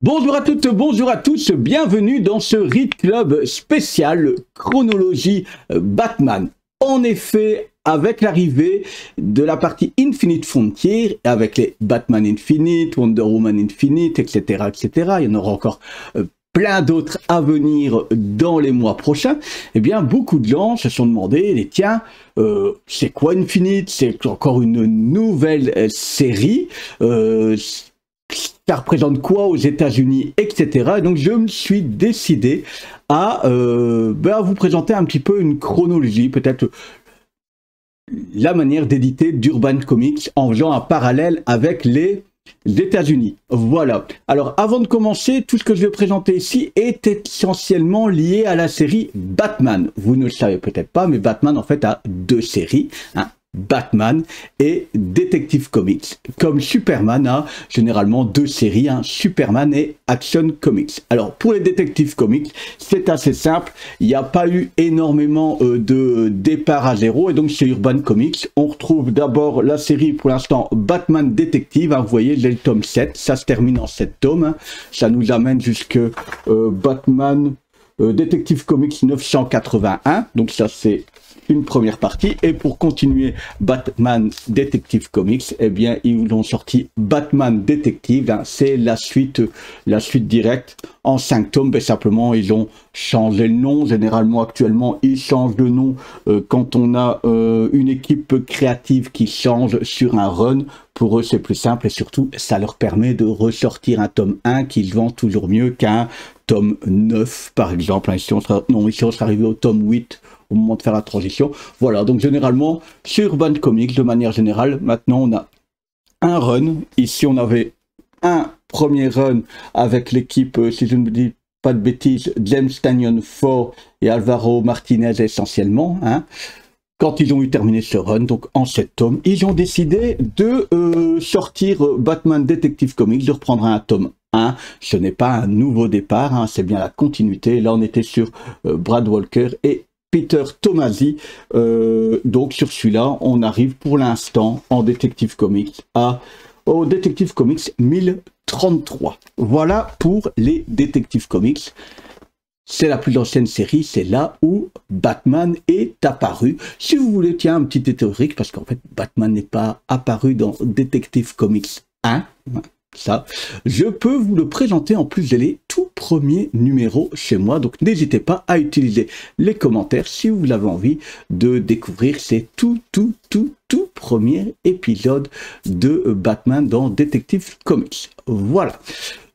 Bonjour à toutes, bonjour à tous, bienvenue dans ce Read Club spécial chronologie Batman. En effet, avec l'arrivée de la partie Infinite Frontier, avec les Batman Infinite, Wonder Woman Infinite, etc., etc., il y en aura encore plein d'autres à venir dans les mois prochains, eh bien, beaucoup de gens se sont demandé, tiens, c'est quoi Infinite? C'est encore une nouvelle série ça représente quoi aux États-Unis, etc. Et donc je me suis décidé à vous présenter un petit peu une chronologie, peut-être la manière d'éditer d'Urban Comics en faisant un parallèle avec les États-Unis. Voilà. Alors avant de commencer, tout ce que je vais présenter ici est essentiellement lié à la série Batman. Vous ne le savez peut-être pas, mais Batman en fait a deux séries, hein. Batman et Detective Comics. Comme Superman a généralement deux séries, hein, Superman et Action Comics. Alors pour les Detective Comics, c'est assez simple, il n'y a pas eu énormément de départ à zéro, et donc chez Urban Comics, on retrouve d'abord la série pour l'instant Batman Detective, hein, vous voyez, j'ai le tome 7, ça se termine en 7 tomes, hein, ça nous amène jusque Batman Detective Comics 981, donc ça c'est une première partie. Et pour continuer Batman Detective Comics, eh bien ils ont sorti Batman Detective, hein, c'est la suite directe en 5 tomes, mais simplement ils ont changé le nom. Généralement actuellement ils changent de nom quand on a une équipe créative qui change sur un run. Pour eux c'est plus simple et surtout ça leur permet de ressortir un tome 1 qui se vend toujours mieux qu'un tome 9 par exemple. Ici on sera arrivé au tome 8 au moment de faire la transition. Voilà, donc généralement, sur Urban Comics, de manière générale, maintenant on a un run. Ici, on avait un premier run avec l'équipe, si je ne me dis pas de bêtises, James Tynion IV et Alvaro Martinez essentiellement, hein. Quand ils ont eu terminé ce run, donc en 7 tomes, ils ont décidé de sortir Batman Detective Comics, de reprendre un tome 1. Ce n'est pas un nouveau départ, hein, c'est bien la continuité. Là, on était sur Brad Walker et Peter Tomasi, donc sur celui-là, on arrive pour l'instant en Detective Comics au Detective Comics 1033. Voilà pour les Detective Comics. C'est la plus ancienne série, c'est là où Batman est apparu. Si vous voulez, tiens, un petit historique, parce qu'en fait, Batman n'est pas apparu dans Detective Comics 1. Ça, je peux vous le présenter en plus des tout premiers numéros chez moi, donc n'hésitez pas à utiliser les commentaires si vous avez envie de découvrir ces tout premiers épisodes de Batman dans Detective Comics. Voilà.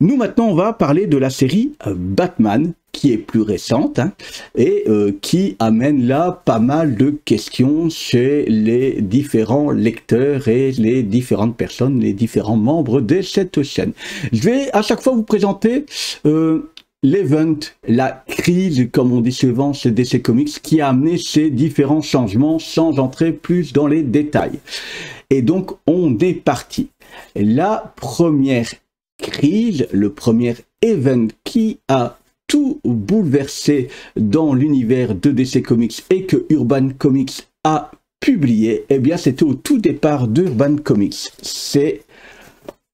Nous maintenant on va parler de la série Batman, qui est plus récente, hein, et qui amène là pas mal de questions chez les différents lecteurs et les différentes personnes, les différents membres de cette chaîne. Je vais à chaque fois vous présenter l'event, la crise, comme on dit souvent chez DC Comics, qui a amené ces différents changements sans entrer plus dans les détails. Et donc on est parti. La première crise, le premier event qui a tout bouleversé dans l'univers de DC Comics et que Urban Comics a publié, eh bien c'était au tout départ d'Urban Comics. C'est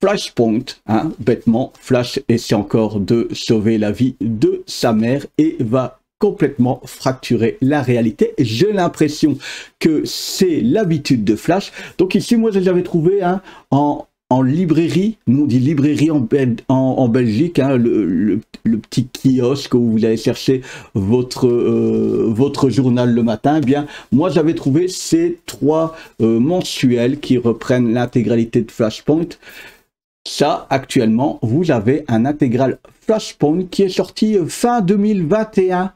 Flashpoint, hein, bêtement, Flash essaie encore de sauver la vie de sa mère et va complètement fracturer la réalité. J'ai l'impression que c'est l'habitude de Flash. Donc ici, moi, je l'avais trouvé hein, en librairie, nous on dit librairie en Belgique, hein, le petit kiosque où vous allez chercher votre journal le matin. Eh bien, moi j'avais trouvé ces 3 mensuels qui reprennent l'intégralité de Flashpoint. Ça, actuellement, vous avez un intégral Flashpoint qui est sorti fin 2021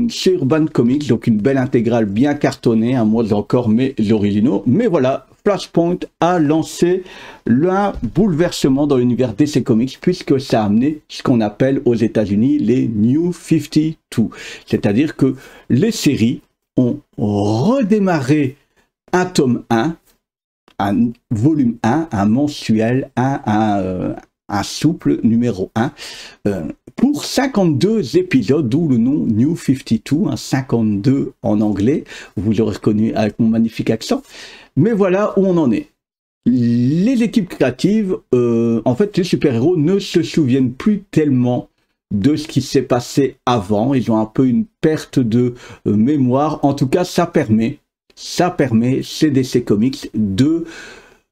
chez Urban Comics, donc une belle intégrale bien cartonnée, hein, moi j'ai encore mes originaux, mais voilà, Flashpoint a lancé un bouleversement dans l'univers DC Comics puisque ça a amené ce qu'on appelle aux États-Unis les New 52, c'est-à-dire que les séries ont redémarré un tome 1, un volume 1, un mensuel, un souple numéro 1, pour 52 épisodes, d'où le nom New 52, hein, 52 en anglais, vous l'aurez reconnu avec mon magnifique accent. Mais voilà où on en est. les équipes créatives, en fait, les super-héros ne se souviennent plus tellement de ce qui s'est passé avant. Ils ont un peu une perte de mémoire. En tout cas, ça permet chez DC Comics de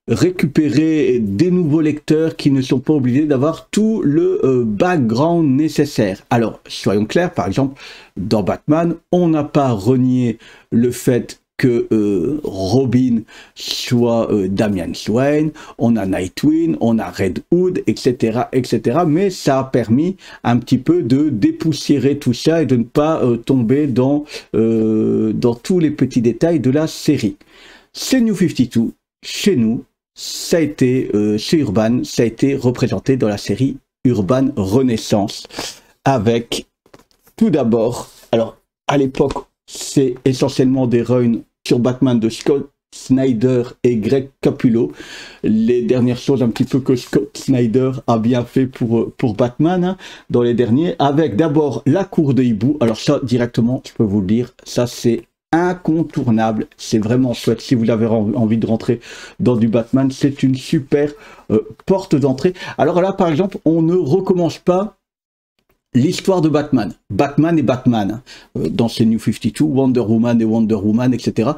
récupérer des nouveaux lecteurs qui ne sont pas obligés d'avoir tout le background nécessaire. Alors, soyons clairs, par exemple, dans Batman, on n'a pas renié le fait que Robin soit Damian Wayne, on a Nightwing, on a Red Hood, etc., etc. Mais ça a permis un petit peu de dépoussiérer tout ça et de ne pas tomber dans tous les petits détails de la série. C'est New 52, chez nous, ça a été, chez Urban, ça a été représenté dans la série Urban Renaissance, avec tout d'abord, alors à l'époque, c'est essentiellement des runs sur Batman de Scott Snyder et Greg Capullo. Les dernières choses un petit peu que Scott Snyder a bien fait pour Batman, hein, dans les derniers, avec d'abord la cour de hibou. Alors ça, directement, je peux vous le dire, ça c'est incontournable, c'est vraiment chouette. Si vous avez envie de rentrer dans du Batman, c'est une super porte d'entrée. Alors là, par exemple, on ne recommence pas l'histoire de Batman. Batman et Batman, dans ces New 52, Wonder Woman et Wonder Woman, etc.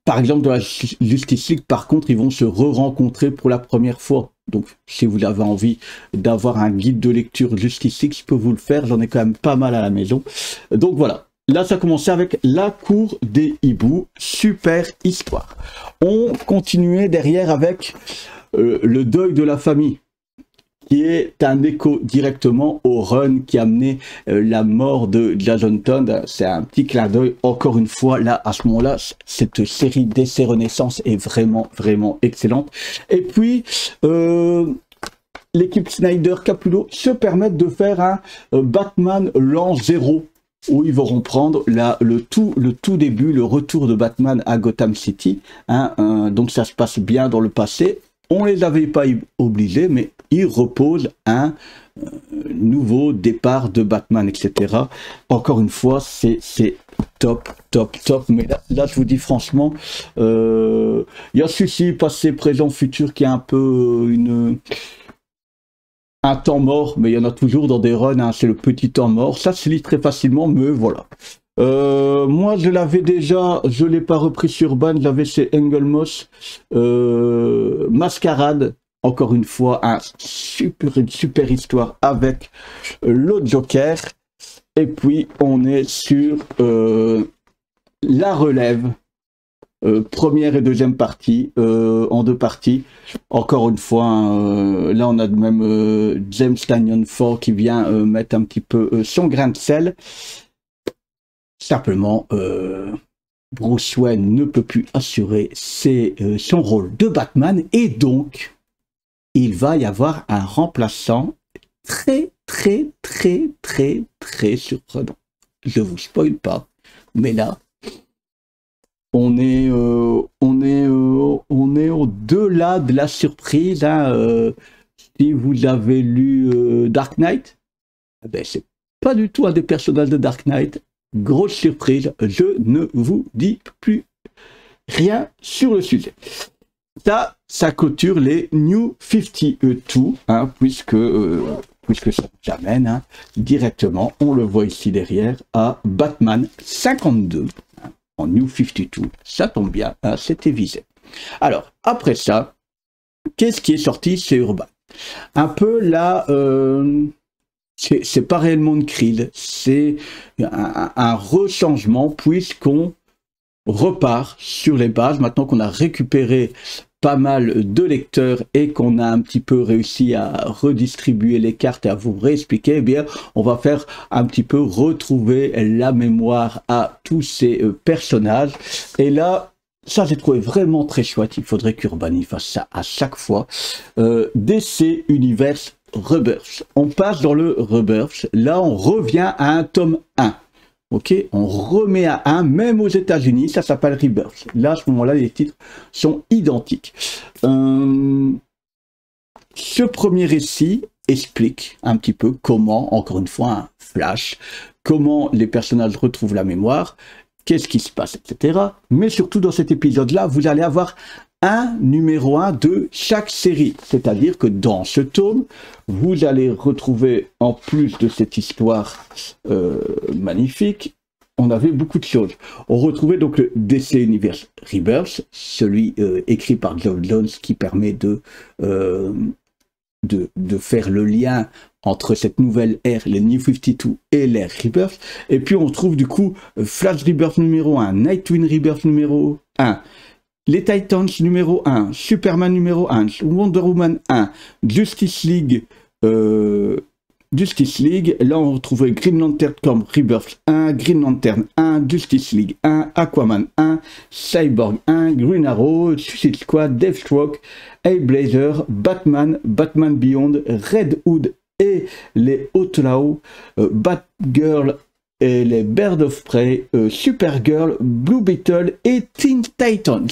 Par exemple, dans la Justice League, par contre, ils vont se re-rencontrer pour la première fois. Donc, si vous avez envie d'avoir un guide de lecture Justice League, je peux vous le faire. J'en ai quand même pas mal à la maison. Donc voilà. Là, ça a commencé avec la cour des hiboux. Super histoire. On continuait derrière avec le deuil de la famille, qui est un écho directement au run qui a amené la mort de Jason Todd. C'est un petit clin d'œil. Encore une fois, là, à ce moment-là, cette série DC Renaissance est vraiment, vraiment excellente. Et puis, l'équipe Snyder Capullo se permettent de faire un Batman l'an 0, où ils vont prendre le tout début, le retour de Batman à Gotham City. Hein, donc ça se passe bien dans le passé. On les avait pas obligés, mais ils reposent un nouveau départ de Batman, etc. Encore une fois, c'est top, top, top. Mais là, je vous dis franchement, il y a celui-ci, passé, présent, futur, qui est un peu un temps mort, mais il y en a toujours dans des runs, hein, c'est le petit temps mort. Ça se lit très facilement, mais voilà. Moi, je l'avais déjà, je l'ai pas repris sur Urban, j'avais chez Engelmoss, Mascarade, encore une fois, une super histoire avec le Joker. Et puis, on est sur la relève, première et deuxième partie, en deux parties. Encore une fois, là, on a même James Tynion IV qui vient mettre un petit peu son grain de sel. Simplement, Bruce Wayne ne peut plus assurer son rôle de Batman et donc il va y avoir un remplaçant très surprenant. Je vous spoil pas, mais là on est au-delà de la surprise. Hein, si vous avez lu Dark Knight, ben c'est pas du tout un des personnages de Dark Knight. Grosse surprise, je ne vous dis plus rien sur le sujet. Ça clôture les New 52, hein, puisque ça nous amène, hein, directement, on le voit ici derrière, à Batman 52, hein, en New 52. Ça tombe bien, hein, c'était visé. Alors, après ça, qu'est-ce qui est sorti chez Urban? Un peu là... c'est pas réellement une crise, c'est un rechangement puisqu'on repart sur les bases. Maintenant qu'on a récupéré pas mal de lecteurs et qu'on a un petit peu réussi à redistribuer les cartes et à vous réexpliquer, eh bien, on va faire un petit peu retrouver la mémoire à tous ces personnages. Et là, ça, j'ai trouvé vraiment très chouette. Il faudrait qu'Urban fasse ça à chaque fois. DC Universe Rebirth. On passe dans le Rebirth. Là, on revient à un tome 1. Ok, on remet à 1, même aux États-Unis, ça s'appelle Rebirth. Là, à ce moment-là, les titres sont identiques. Ce premier récit explique un petit peu comment, encore une fois, un flash, comment les personnages retrouvent la mémoire, qu'est-ce qui se passe, etc. Mais surtout, dans cet épisode-là, vous allez avoir un numéro 1 de chaque série. C'est-à-dire que dans ce tome, vous allez retrouver, en plus de cette histoire magnifique, on avait beaucoup de choses. On retrouvait donc le DC Universe Rebirth, celui écrit par Geoff Johns qui permet de faire le lien entre cette nouvelle ère, les New 52 et l'ère Rebirth. Et puis on trouve du coup Flash Rebirth numéro 1, Nightwing Rebirth numéro 1, les Titans numéro 1, Superman numéro 1, Wonder Woman 1, Justice League, là on retrouvait Green Lantern Corps Rebirth 1, Green Lantern 1, Justice League 1, Aquaman 1, Cyborg 1, Green Arrow, Suicide Squad, Deathstroke, Hellblazer, Batman, Batman Beyond, Red Hood et les Outlaws, Batgirl et les Birds of Prey, Supergirl, Blue Beetle et Teen Titans.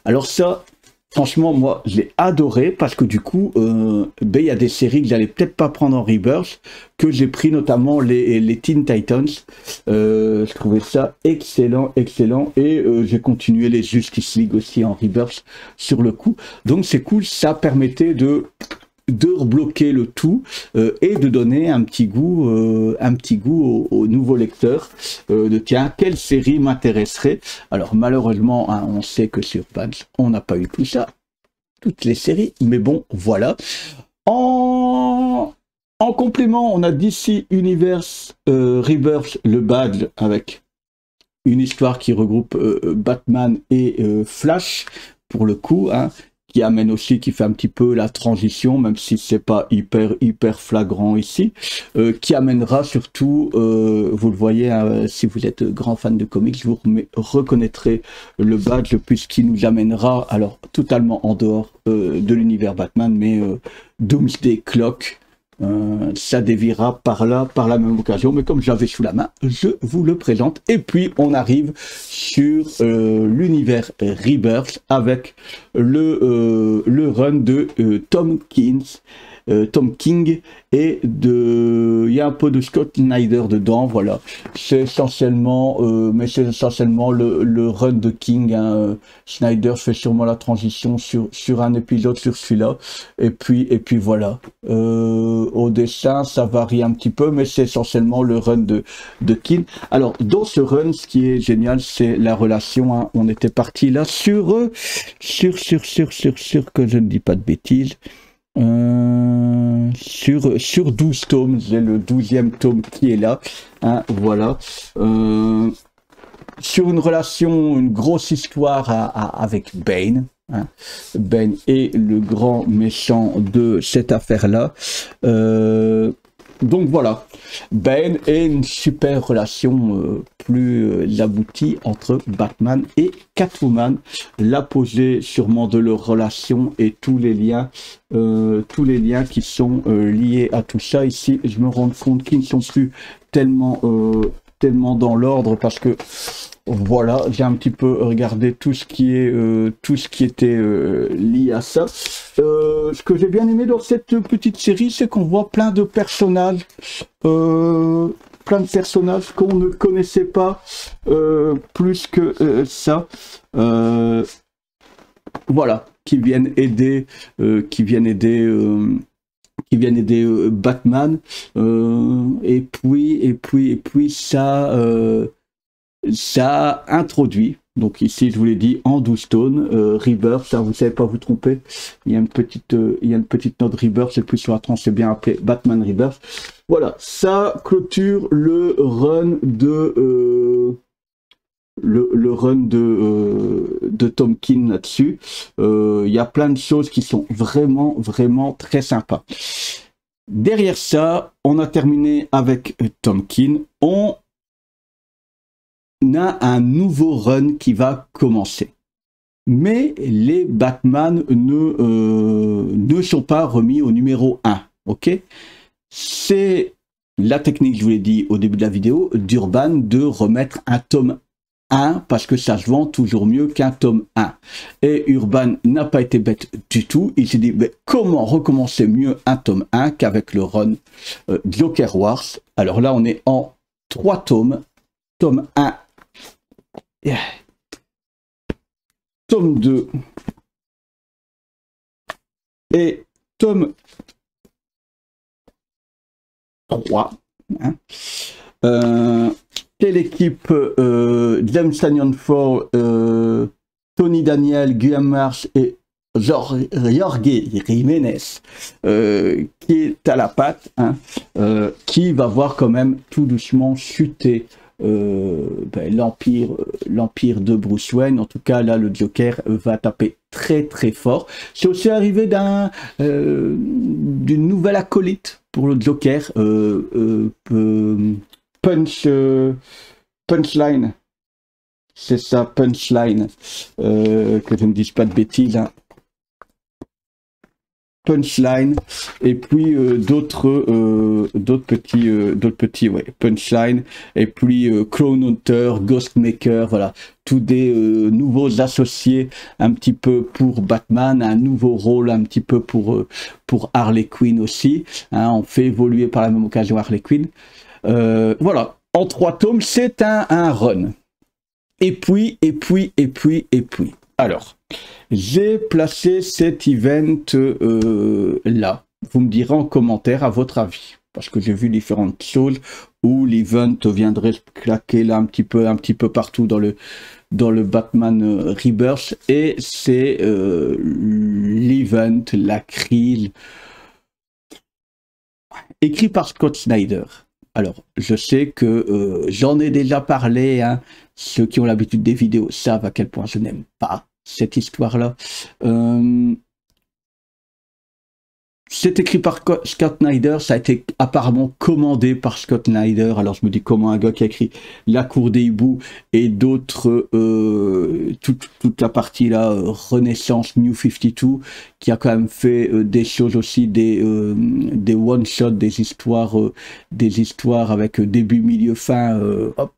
Alors ça, franchement, moi, j'ai adoré parce que du coup, il y a des séries que j'allais peut-être pas prendre en Rebirth, que j'ai pris notamment les Teen Titans. Je trouvais ça excellent, excellent. Et j'ai continué les Justice League aussi en Rebirth sur le coup. Donc c'est cool, ça permettait de rebloquer le tout et de donner un petit goût aux nouveaux lecteurs de tiens, quelle série m'intéresserait. Alors malheureusement, hein, on sait que sur Page, on n'a pas eu tout ça, toutes les séries, mais bon, voilà. En complément, on a DC Universe Rebirth, le badge avec une histoire qui regroupe Batman et Flash, pour le coup, hein, qui amène aussi, qui fait un petit peu la transition, même si c'est pas hyper flagrant ici, qui amènera surtout, vous le voyez, hein, si vous êtes grand fan de comics, vous reconnaîtrez le badge, puisqu'il nous amènera, alors totalement en dehors de l'univers Batman, mais Doomsday Clock. Ça déviera par là, par la même occasion, mais comme j'avais sous la main, je vous le présente. Et puis on arrive sur l'univers Rebirth avec le run de Tom King et il y a un peu de Scott Snyder dedans, voilà. C'est essentiellement, mais c'est essentiellement le run de King, hein. Snyder fait sûrement la transition sur un épisode sur celui-là, et puis voilà. Au dessin, ça varie un petit peu, mais c'est essentiellement le run de King. Alors, dans ce run, ce qui est génial, c'est la relation, hein. On était parti là sur que je ne dis pas de bêtises. Sur 12 tomes, j'ai le 12e tome qui est là, hein, voilà, sur une relation, une grosse histoire avec Bane, hein. Bane est le grand méchant de cette affaire-là, donc voilà, Bane est une super relation plus aboutie entre Batman et Catwoman, l'apogée sûrement de leur relation et tous les liens qui sont liés à tout ça. Ici, je me rends compte qu'ils ne sont plus tellement dans l'ordre parce que voilà, j'ai un petit peu regardé tout ce qui était lié à ça. Ce que j'ai bien aimé dans cette petite série, c'est qu'on voit plein de personnages qu'on ne connaissait pas plus que ça. Voilà, qui viennent aider Batman, et puis ça introduit, donc ici je vous l'ai dit, en 12 tomes, Rebirth, ça vous ne savez pas vous tromper, il y a une petite note Rebirth, et puis sur la tranche c'est bien appelé Batman Rebirth. Voilà, ça clôture le run de Tom King là-dessus. Il y a plein de choses qui sont vraiment très sympas. Derrière ça, on a terminé avec Tom King. On a un nouveau run qui va commencer. Mais les Batman ne sont pas remis au numéro 1. Ok, c'est la technique, je vous l'ai dit au début de la vidéo, d'Urban de remettre un tome 1 parce que ça se vend toujours mieux qu'un tome 1. Et Urban n'a pas été bête du tout. Il s'est dit, mais comment recommencer mieux un tome 1 qu'avec le run Joker Wars. Alors là, on est en 3 tomes. Tome 1. Yeah. Tome 2. et tome 3. Hein. C'est l'équipe James Tynion Ford, Tony Daniel, Guillaume Marsh et Jorge Jiménez qui est à la patte, hein, qui va voir quand même tout doucement chuter l'empire de Bruce Wayne. En tout cas là le Joker va taper très très fort. C'est aussi arrivé d'une nouvelle acolyte pour le Joker, Punchline, c'est ça, Punchline, que je ne dise pas de bêtises, hein. Punchline, et puis d'autres petits, ouais, Punchline, et puis Crown Hunter, Ghostmaker, voilà, tous des nouveaux associés un petit peu pour Batman, un nouveau rôle un petit peu pour Harley Quinn aussi, hein, on fait évoluer par la même occasion Harley Quinn, voilà, en 3 tomes, c'est un run, et puis, alors, j'ai placé cet event là. Vous me direz en commentaire à votre avis. Parce que j'ai vu différentes choses où l'event viendrait se claquer là un petit peu partout dans le Batman Rebirth. Et c'est l'event, la crise, écrit par Scott Snyder. Alors, je sais que j'en ai déjà parlé, hein. Ceux qui ont l'habitude des vidéos savent à quel point je n'aime pas cette histoire-là. C'est écrit par Scott Snyder, ça a été apparemment commandé par Scott Snyder. Alors je me dis comment un gars qui a écrit La Cour des Hiboux et d'autres, toute la partie là, Renaissance, New 52, qui a quand même fait des choses aussi, des one-shots, des histoires avec début, milieu, fin,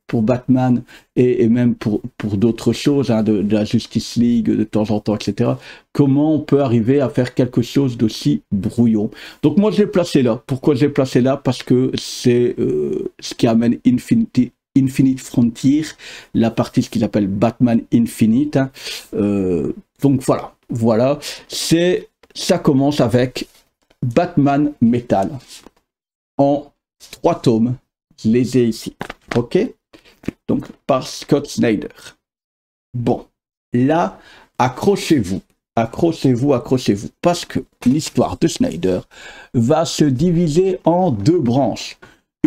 pour Batman et même pour d'autres choses, hein, de la Justice League de temps en temps, etc. Comment on peut arriver à faire quelque chose d'aussi brouillon. Donc moi je l'ai placé là. Pourquoi je l'ai placé là? Parce que c'est ce qui amène Infinite Frontier, la partie ce qu'ils appellent Batman Infinite. Hein. Donc voilà. Ça commence avec Batman Metal en 3 tomes. Je les ai ici. Ok? Donc par Scott Snyder. Bon, là, accrochez-vous, parce que l'histoire de Snyder va se diviser en 2 branches.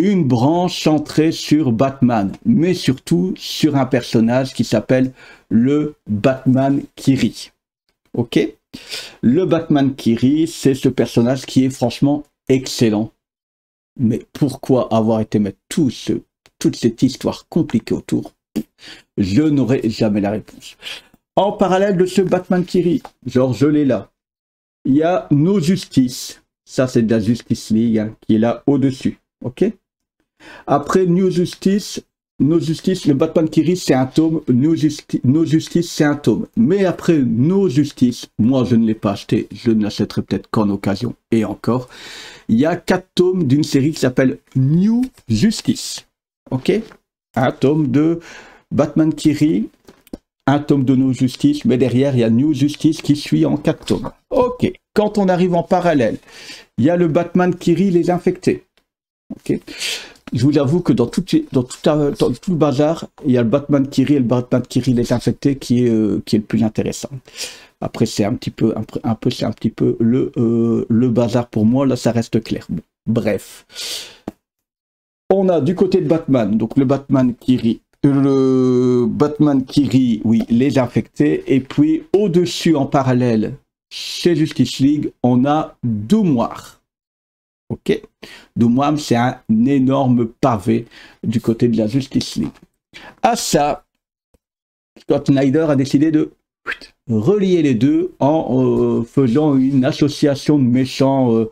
Une branche centrée sur Batman, mais surtout sur un personnage qui s'appelle le Batman qui rit. Ok? Le Batman qui rit, c'est ce personnage qui est franchement excellent. Mais pourquoi avoir été mettre toute cette histoire compliquée autour? Je n'aurai jamais la réponse. En parallèle de ce Batman qui rit, genre je l'ai là, il y a No Justice, ça c'est de la Justice League, hein, qui est là au-dessus, ok? Après No Justice, le Batman qui rit c'est un tome, No Justice c'est un tome. Mais après No Justice, moi je ne l'ai pas acheté, je ne l'achèterai peut-être qu'en occasion, et encore, il y a 4 tomes d'une série qui s'appelle New Justice, ok? Un tome de Batman qui rit, un tome de No Justice, mais derrière il y a New Justice qui suit en 4 tomes. Ok, quand on arrive en parallèle, il y a le Batman qui rit les infectés. Ok, je vous avoue que dans tout le bazar, il y a le Batman qui rit et le Batman qui rit les infectés qui est le plus intéressant. Après c'est un petit peu le bazar pour moi, là ça reste clair. Bon, bref. On a du côté de Batman, donc le Batman qui rit, oui, les infectés, et puis au-dessus en parallèle, chez Justice League, on a Doomwar. Ok, Doomwar, c'est un énorme pavé du côté de la Justice League. À ça, Scott Snyder a décidé de relier les deux en faisant une association de méchants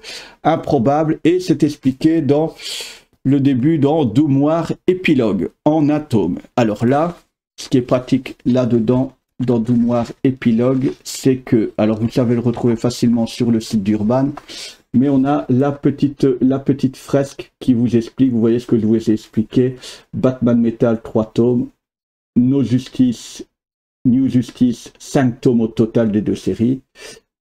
improbables, et c'est expliqué dans le début dans Doomwar épilogue en un tome. Alors là, ce qui est pratique là-dedans, dans Doomwar épilogue, c'est que, alors vous savez le retrouver facilement sur le site d'Urban, mais on a la petite fresque qui vous explique, vous voyez ce que je vous ai expliqué, Batman Metal 3 tomes, No Justice, New Justice 5 tomes au total des 2 séries,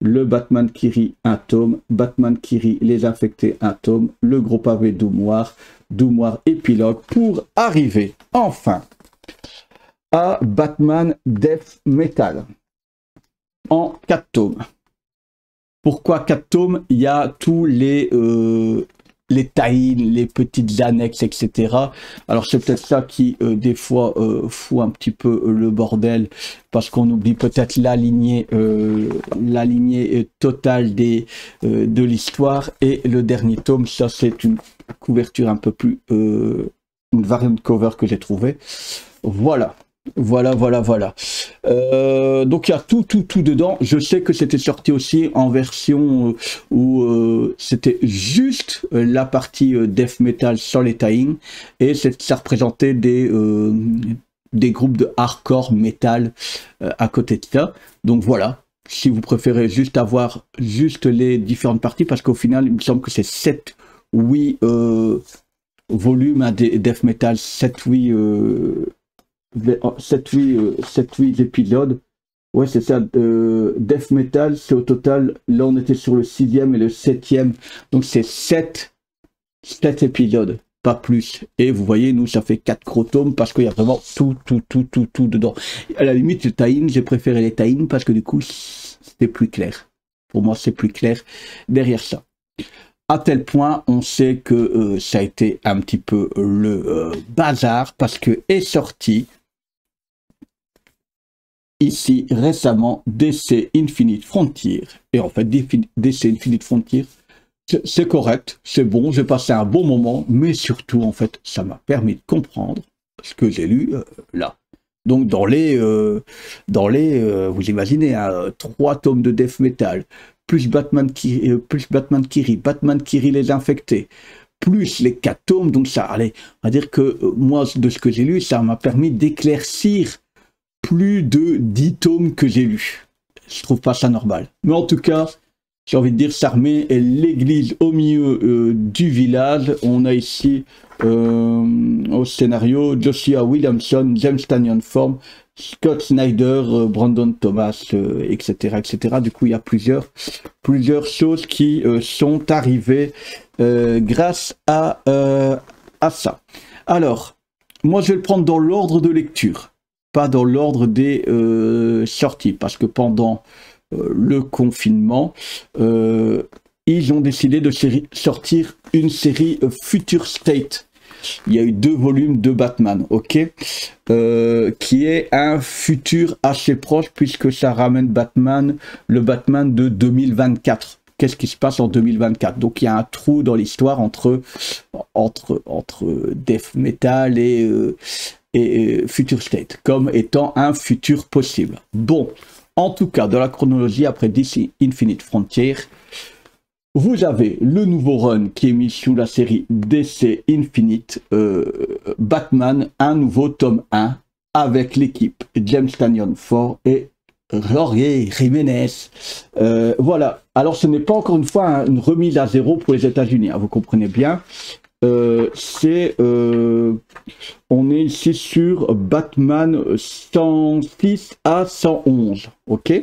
le Batman Kiri, un tome, Batman Kiri, les infectés, un tome, le gros pavé Doumoire, Doumoire épilogue, pour arriver enfin à Batman Death Metal en 4 tomes. Pourquoi 4 tomes? Il y a tous les tie-in, les petites annexes, etc. Alors c'est peut-être ça qui des fois fout un petit peu le bordel, parce qu'on oublie peut-être la lignée totale de l'histoire. Et le dernier tome, ça c'est une couverture un peu plus, une variante cover que j'ai trouvé. Voilà. Donc il y a tout dedans. Je sais que c'était sorti aussi en version où c'était juste la partie death metal sans les tie-in, et ça représentait des groupes de hardcore metal à côté de ça. Donc voilà, si vous préférez juste avoir juste les différentes parties, parce qu'au final il me semble que c'est 7-8 volumes à des death metal, 7-8 épisodes. Ouais, c'est ça. Death Metal, c'est au total, là on était sur le 6e et le 7e. Donc c'est 7 épisodes, pas plus. Et vous voyez, nous, ça fait 4 gros tomes parce qu'il y a vraiment tout dedans. À la limite, le tie-in, j'ai préféré les tie-in parce que du coup, c'était plus clair. Pour moi, c'est plus clair derrière ça. À tel point, on sait que ça a été un petit peu le bazar, parce que est sorti ici récemment DC Infinite Frontier. Et en fait, DC Infinite Frontier, c'est correct, c'est bon, j'ai passé un bon moment, mais surtout, en fait, ça m'a permis de comprendre ce que j'ai lu là. Donc dans les vous imaginez, 3 tomes de Death Metal, plus Batman Kiri, Batman Kiri les infectés, plus les 4 tomes, donc ça, allez, on va dire que moi, de ce que j'ai lu, ça m'a permis d'éclaircir plus de 10 tomes que j'ai lus. Je trouve pas ça normal. Mais en tout cas, j'ai envie de dire, ça remet l'église au milieu du village. On a ici au scénario Joshua Williamson, James Tynion Form, Scott Snyder, Brandon Thomas, etc., etc. Du coup, il y a plusieurs choses qui sont arrivées grâce à ça. Alors, moi, je vais le prendre dans l'ordre de lecture, pas dans l'ordre des sorties, parce que pendant le confinement, ils ont décidé de sortir une série Future State. Il y a eu 2 volumes de Batman, ok, qui est un futur assez proche, puisque ça ramène le Batman de 2024. Qu'est-ce qui se passe en 2024? Donc il y a un trou dans l'histoire entre Death Metal et Future State, comme étant un futur possible. Bon, en tout cas, dans la chronologie, après DC Infinite Frontier, vous avez le nouveau run qui est mis sous la série DC Infinite Batman, un nouveau tome 1 avec l'équipe James Tynion Ford et Jorge Jiménez. Voilà, alors ce n'est pas encore une fois une remise à zéro pour les États-Unis, hein, vous comprenez bien. On est ici sur Batman 106 à 111, ok.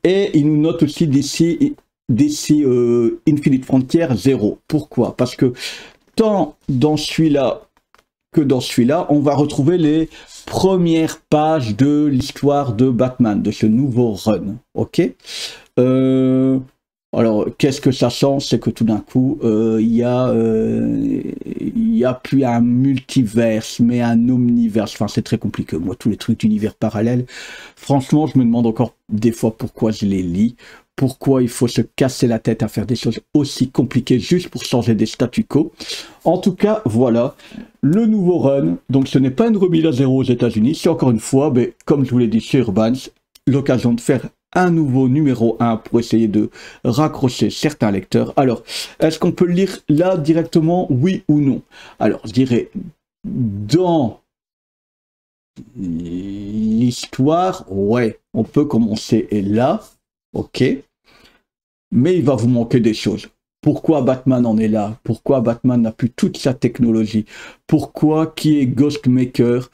Et il nous note aussi DC Infinite Frontier 0. Pourquoi? Parce que tant dans celui-là que dans celui-là, on va retrouver les premières pages de l'histoire de Batman, de ce nouveau run, ok. Alors, qu'est-ce que ça sent? C'est que tout d'un coup, il y a plus un multiverse, mais un omniverse. Enfin, c'est très compliqué. Moi, tous les trucs d'univers parallèles, franchement, je me demande encore des fois pourquoi je les lis. Pourquoi il faut se casser la tête à faire des choses aussi compliquées juste pour changer des statu quo. En tout cas, voilà, le nouveau run. Donc, ce n'est pas une remise à zéro aux États-Unis. C'est encore une fois, mais, comme je vous l'ai dit chez Urbans, l'occasion de faire un nouveau numéro 1 pour essayer de raccrocher certains lecteurs. Alors, est-ce qu'on peut le lire là directement, oui ou non? Alors, je dirais, dans l'histoire, ouais, on peut commencer là, ok, mais il va vous manquer des choses. Pourquoi Batman en est là? Pourquoi Batman n'a plus toute sa technologie? Pourquoi qui est Ghostmaker?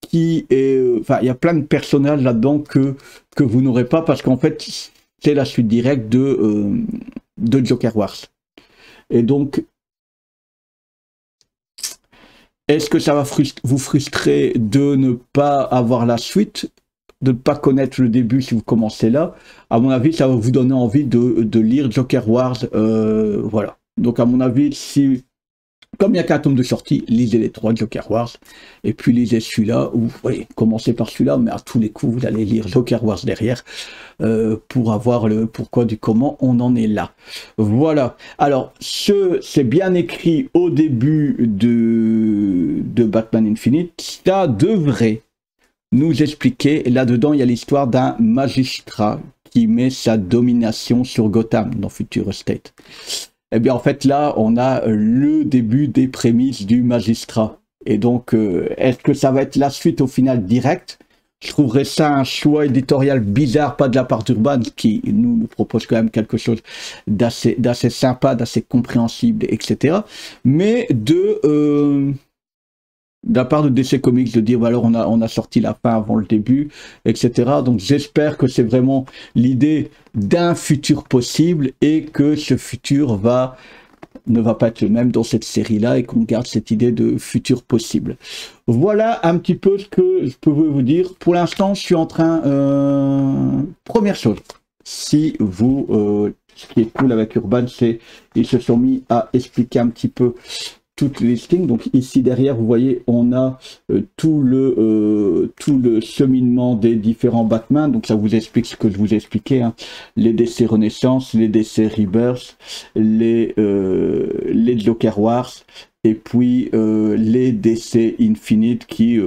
qui est... Enfin, il y a plein de personnages là-dedans que vous n'aurez pas, parce qu'en fait, c'est la suite directe de Joker Wars. Et donc, est-ce que ça va vous frustrer de ne pas avoir la suite, de ne pas connaître le début si vous commencez là? À mon avis, ça va vous donner envie de lire Joker Wars. Voilà. Donc, à mon avis, si... Comme il n'y a qu'un tome de sortie, lisez les 3 Joker Wars, et puis lisez celui-là, ou oui, commencez par celui-là, mais à tous les coups, vous allez lire Joker Wars derrière, pour avoir le pourquoi du comment on en est là. Voilà. Alors, c'est bien écrit au début de Batman Infinite, ça devrait nous expliquer, là-dedans, il y a l'histoire d'un magistrat qui met sa domination sur Gotham dans Future State. Eh bien, en fait, là, on a le début des prémices du magistrat. Et donc, est-ce que ça va être la suite au final direct? Je trouverais ça un choix éditorial bizarre, pas de la part d'Urban, qui nous propose quand même quelque chose d'assez sympa, d'assez compréhensible, etc. Mais de la part de DC Comics, de dire, bah alors on a sorti la fin avant le début, etc. Donc j'espère que c'est vraiment l'idée d'un futur possible et que ce futur ne va pas être le même dans cette série-là et qu'on garde cette idée de futur possible. Voilà un petit peu ce que je peux vous dire. Pour l'instant, je suis en train... première chose, si vous... ce qui est cool avec Urban, c'est qu'ils se sont mis à expliquer un petit peu toutes les listings. Donc ici derrière, vous voyez, on a tout le cheminement des différents Batman. Donc ça vous explique ce que je vous ai expliqué, hein. Les DC Renaissance, les DC Rebirth, les Joker Wars, et puis les DC Infinite qui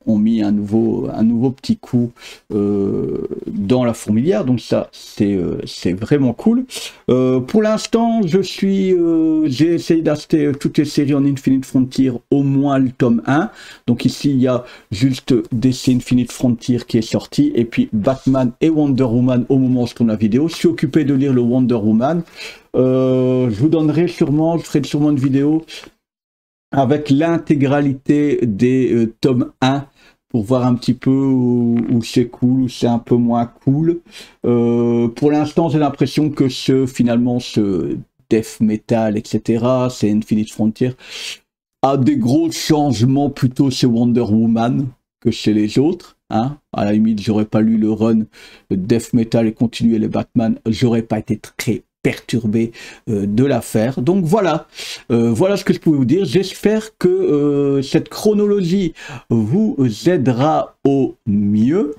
ont mis un nouveau petit coup dans la fourmilière. Donc ça, c'est vraiment cool. Pour l'instant, j'ai essayé d'acheter toutes les séries en Infinite Frontier, au moins le tome 1. Donc ici, il y a juste DC Infinite Frontier qui est sorti, et puis Batman et Wonder Woman au moment où je tourne la vidéo. Je suis occupé de lire le Wonder Woman. Je vous donnerai sûrement, je ferai sûrement une vidéo avec l'intégralité des tomes 1, pour voir un petit peu où c'est cool, où c'est un peu moins cool. Pour l'instant, j'ai l'impression que finalement, ce death metal, etc., c'est Infinite Frontier, a des gros changements plutôt chez Wonder Woman que chez les autres. Hein. À la limite, j'aurais pas lu le run death metal et continuer les Batman, j'aurais pas été très perturbé de l'affaire. Donc voilà, voilà ce que je peux vous dire. J'espère que cette chronologie vous aidera au mieux.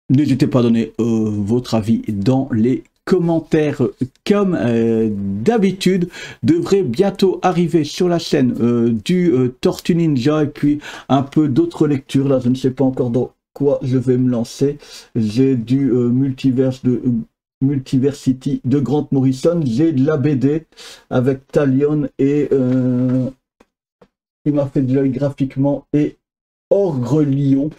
N'hésitez pas à donner votre avis dans les commentaires. Comme d'habitude, devrait bientôt arriver sur la chaîne du Tortue Ninja, et puis un peu d'autres lectures. Là, je ne sais pas encore dans quoi je vais me lancer. J'ai du Multiversity de Grant Morrison, j'ai de la BD avec Talion et qui m'a fait de l'œil graphiquement, et Ogre Lion.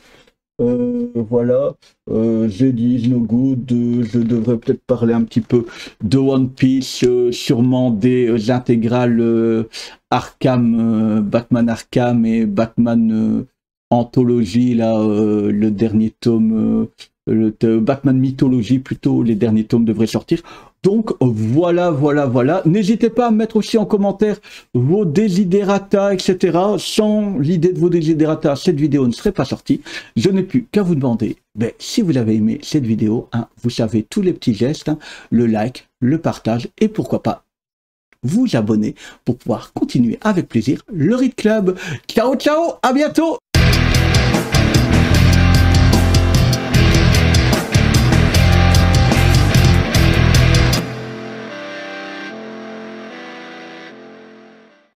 Voilà, j'ai dit Is No Good, je devrais peut-être parler un petit peu de One Piece, sûrement des intégrales Arkham, Batman Arkham et Batman Anthologie, là, le dernier tome, Batman Mythologie plutôt, les derniers tomes devraient sortir. Donc voilà. N'hésitez pas à mettre aussi en commentaire vos desiderata, etc. Sans l'idée de vos desiderata, cette vidéo ne serait pas sortie. Je n'ai plus qu'à vous demander, si vous avez aimé cette vidéo, hein, vous savez tous les petits gestes, hein, le like, le partage, et pourquoi pas vous abonner pour pouvoir continuer avec plaisir le Read Club. Ciao, à bientôt.